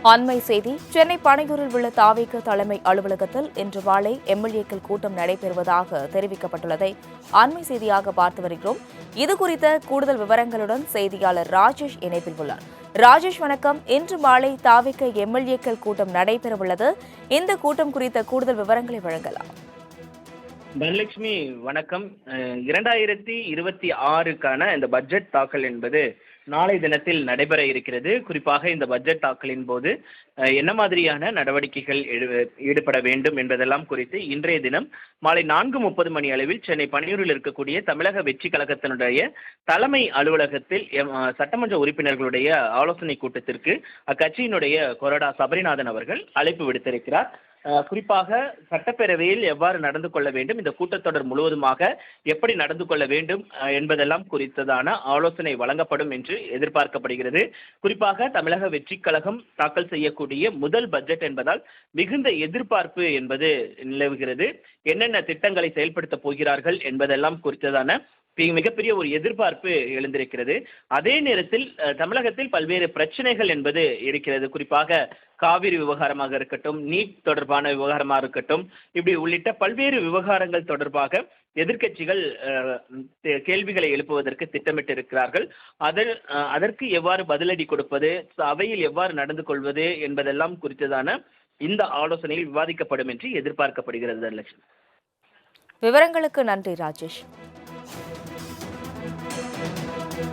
அண்மை செய்தி சென்னை பனையூரில் உள்ள தாவேக தலைமை அலுவலகத்தில் இன்று மாலை எம்எல்ஏக்கள் கூட்டம் நடைபெறுவதாக தெரிவிக்கப்பட்டுள்ளதை அண்மை செய்தியாக பார்த்து வருகிறோம். இதுகுறித்த கூடுதல் விவரங்களுடன் செய்தியாளர் ராஜேஷ் இணைப்பில் உள்ளார். ராஜேஷ் வணக்கம். இன்று மாலை தாவேக எம்எல்ஏக்கள் கூட்டம் நடைபெறவுள்ளது. இந்த கூட்டம் குறித்த கூடுதல் விவரங்களை வழங்கலாம். தனலட்சுமி வணக்கம். 2026க்கான இந்த பட்ஜெட் தாக்கல் என்பது நாளை தினத்தில் நடைபெற இருக்கிறது. குறிப்பாக இந்த பட்ஜெட் தாக்கலின் போது என்ன மாதிரியான நடவடிக்கைகள் ஈடுபட வேண்டும் என்பதெல்லாம் குறித்து இன்றைய தினம் மாலை 4:30 மணி அளவில் சென்னை பனையூரில் இருக்கக்கூடிய தமிழக வெற்றி கழகத்தினுடைய தலைமை அலுவலகத்தில் சட்டமன்ற உறுப்பினர்களுடைய ஆலோசனை கூட்டத்திற்கு அக்கட்சியினுடைய கொறடா சபரிநாதன் அவர்கள் அழைப்பு விடுத்திருக்கிறார். குறிப்பாக சட்டப்பேரவையில் எவ்வாறு நடந்து கொள்ள வேண்டும், இந்த கூட்டத்தொடர் முழுவதுமாக எப்படி நடந்து கொள்ள வேண்டும் என்பதெல்லாம் குறித்ததான ஆலோசனை வழங்கப்படும் என்று எதிர்பார்க்கப்படுகிறது. குறிப்பாக தமிழக வெற்றி கழகம் தாக்கல் செய்யக்கூடிய முதல் பட்ஜெட் என்பதால் மிகுந்த எதிர்பார்ப்பு என்பது நிலவுகிறது. என்னென்ன திட்டங்களை செயல்படுத்த போகிறார்கள் என்பதெல்லாம் குறித்ததான மிகப்பெரிய ஒரு எதிர்பார்ப்பு எழுந்திருக்கிறது. அதே நேரத்தில் தமிழகத்தில் பல்வேறு பிரச்சனைகள் என்பது இருக்கிறது. குறிப்பாக காவிரி விவகாரமாக இருக்கட்டும், நீட் தொடர்பான விவகாரமாக இருக்கட்டும், இப்படி உள்ளிட்ட பல்வேறு விவகாரங்கள் தொடர்பாக எதிர்க்கட்சிகள் கேள்விகளை எழுப்புவதற்கு திட்டமிட்டிருக்கிறார்கள். அதற்கு எவ்வாறு பதிலடி கொடுப்பது, அவையில் எவ்வாறு நடந்து கொள்வது என்பதெல்லாம் குறித்ததான இந்த ஆலோசனையில் விவாதிக்கப்படும் என்று எதிர்பார்க்கப்படுகிறது. விவரங்களுக்கு நன்றி ராஜேஷ்.